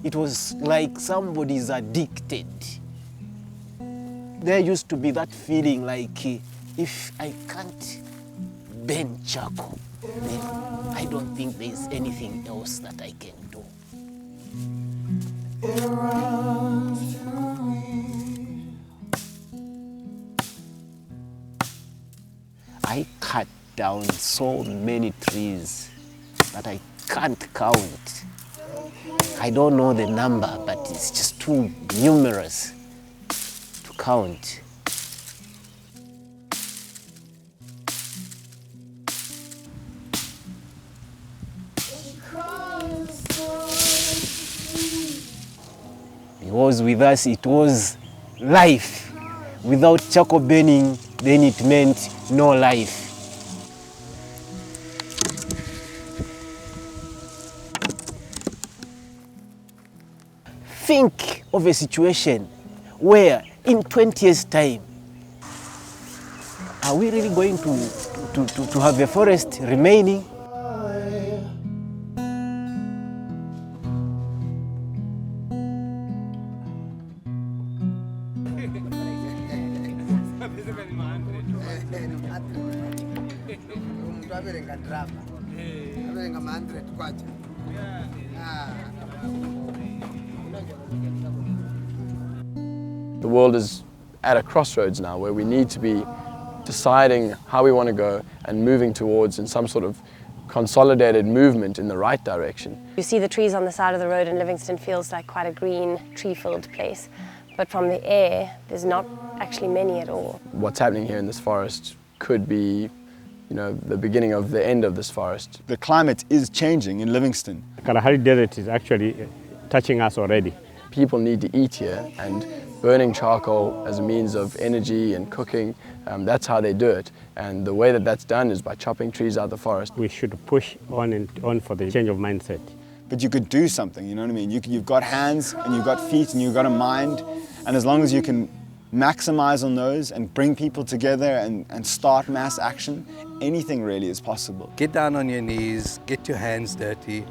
It was like somebody's addicted. There used to be that feeling like if I can't burn charcoal, then I don't think there's anything else that I can do. It runs through me. I cut down so many trees that I can't count. I don't know the number, but it's just too numerous to count. Because with us it was life. Without charcoal burning, then it meant no life. Think of a situation where in 20 years' time, are we really going to have a forest remaining? The world is at a crossroads now where we need to be deciding how we want to go and moving towards in some sort of consolidated movement in the right direction. You see the trees on the side of the road and Livingston feels like quite a green, tree-filled place. But from the air, there's not actually many at all. What's happening here in this forest could be, the beginning of the end of this forest. The climate is changing in Livingston. The Kalahari Desert is actually touching us already. People need to eat here, and burning charcoal as a means of energy and cooking, that's how they do it. And the way that that's done is by chopping trees out of the forest. We should push on and on for the change of mindset. But you could do something, you know what I mean? You've got hands and you've got feet and you've got a mind, and as long as you can maximize on those and bring people together and start mass action, anything really is possible. Get down on your knees, get your hands dirty,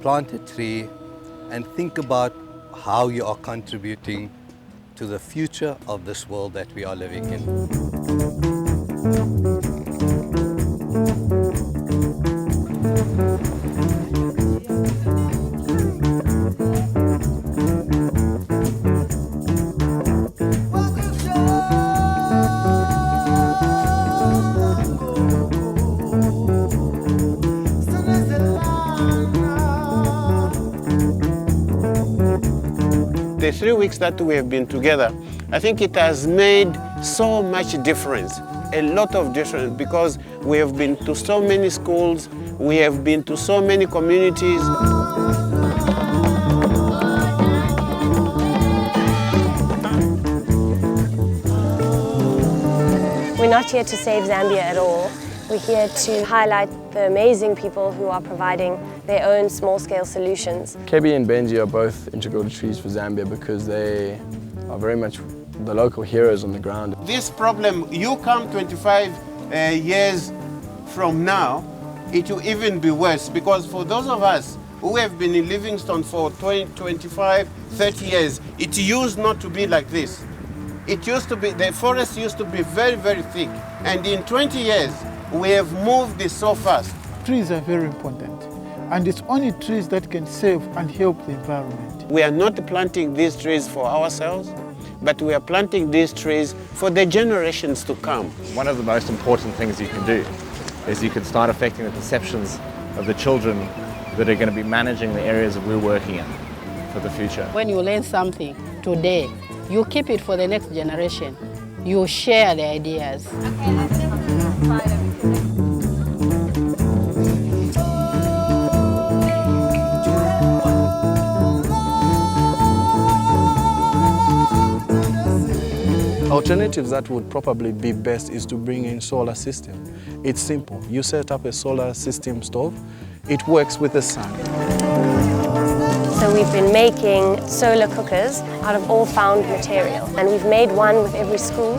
plant a tree, and think about how you are contributing to the future of this world that we are living in. The 3 weeks that we have been together, I think it has made so much difference, a lot of difference, because we have been to so many schools, we have been to so many communities. We're not here to save Zambia at all. We're here to highlight the amazing people who are providing their own small-scale solutions. Kebi and Benji are both integral to Trees for Zambia because they are very much the local heroes on the ground. This problem, you come 25 years from now, it will even be worse, because for those of us who have been in Livingstone for 20, 25, 30 years, it used not to be like this. It used to be, the forest used to be very, very thick, and in 20 years, we have moved this so fast. Trees are very important, and it's only trees that can save and help the environment. We are not planting these trees for ourselves, but we are planting these trees for the generations to come. One of the most important things you can do is you can start affecting the perceptions of the children that are going to be managing the areas that we're working in for the future. When you learn something today, you keep it for the next generation. You share the ideas. Alternatives that would probably be best is to bring in solar system. It's simple. You set up a solar system stove. It works with the sun. So we've been making solar cookers out of all found material. And we've made one with every school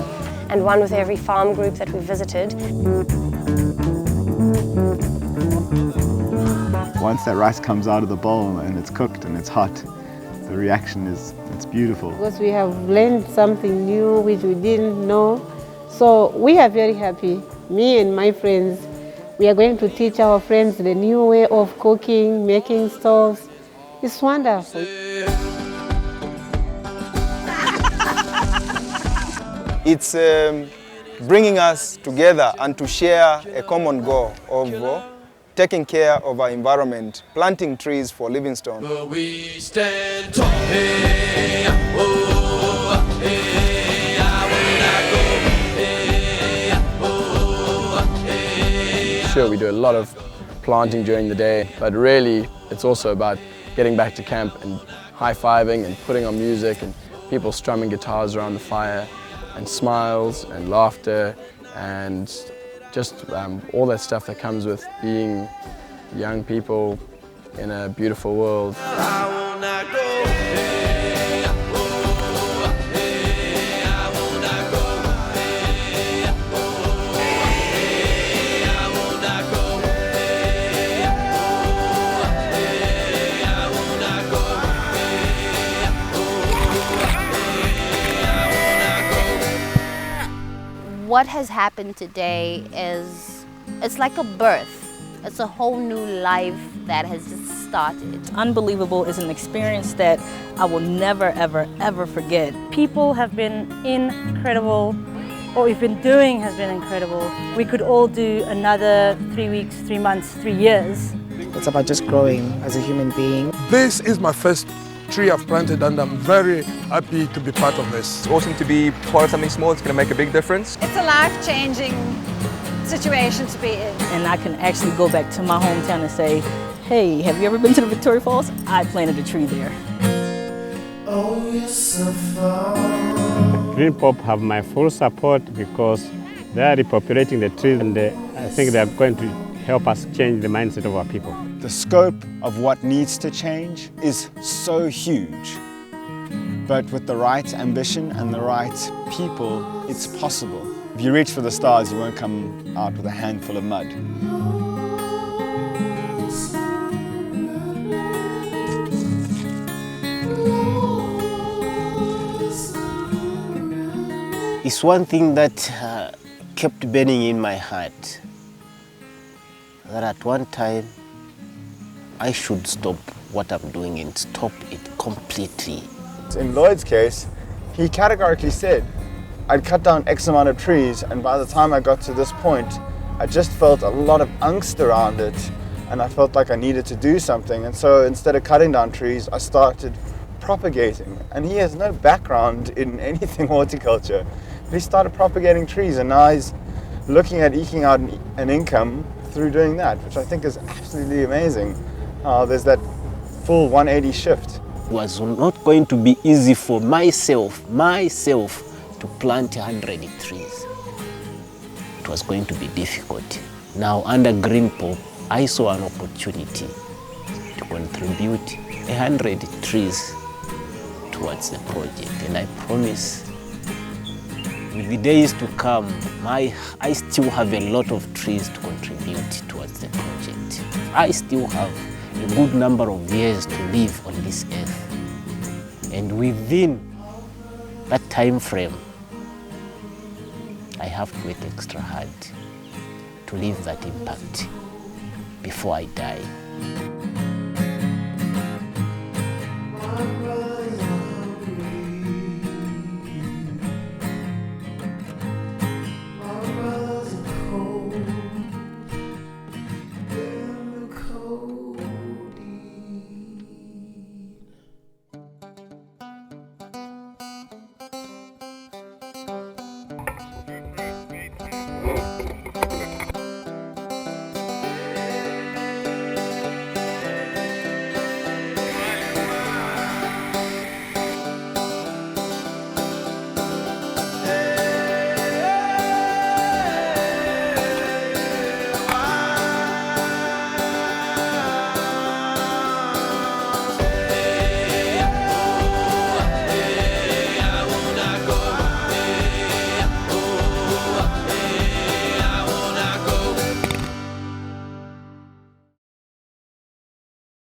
and one with every farm group that we visited. once that rice comes out of the bowl and it's cooked and it's hot, the reaction it's beautiful. Because we have learned something new which we didn't know. So we are very happy. Me and my friends, we are going to teach our friends the new way of cooking, making stoves. It's wonderful. It's bringing us together and to share a common goal of taking care of our environment, planting trees for Livingstone. We stand tall. Hey, oh, hey, I will Sure, we do a lot of planting during the day, but really it's also about getting back to camp and high-fiving and putting on music and people strumming guitars around the fire and smiles and laughter and just all that stuff that comes with being young people in a beautiful world. What has happened today is, it's like a birth. It's a whole new life that has just started. Unbelievable is an experience that I will never, ever, ever forget. People have been incredible. What we've been doing has been incredible. We could all do another 3 weeks, 3 months, 3 years. It's about just growing as a human being. This is my first tree I've planted and I'm very happy to be part of this. It's awesome to be part of something small. It's going to make a big difference. It's a life-changing situation to be in. And I can actually go back to my hometown and say, hey, have you ever been to the Victoria Falls? I planted a tree there. Greenpop have my full support because they are repopulating the trees and I think they are going to help us change the mindset of our people. The scope of what needs to change is so huge. But with the right ambition and the right people, it's possible. If you reach for the stars, you won't come out with a handful of mud. It's one thing that kept burning in my heart, that at one time I should stop what I'm doing and stop it completely. In Lloyd's case, he categorically said, I'd cut down X amount of trees, and by the time I got to this point, I just felt a lot of angst around it, and I felt like I needed to do something. And so instead of cutting down trees, I started propagating. And he has no background in anything horticulture. But he started propagating trees, and now he's looking at eking out an income through doing that, which I think is absolutely amazing. There's that full 180 shift. It was not going to be easy for myself to plant 100 trees. It was going to be difficult. Now under Greenpop, I saw an opportunity to contribute 100 trees towards the project, and I promise with the days to come, I still have a lot of trees to contribute towards the project. I still have a good number of years to live on this earth. And within that time frame, I have to work extra hard to leave that impact before I die.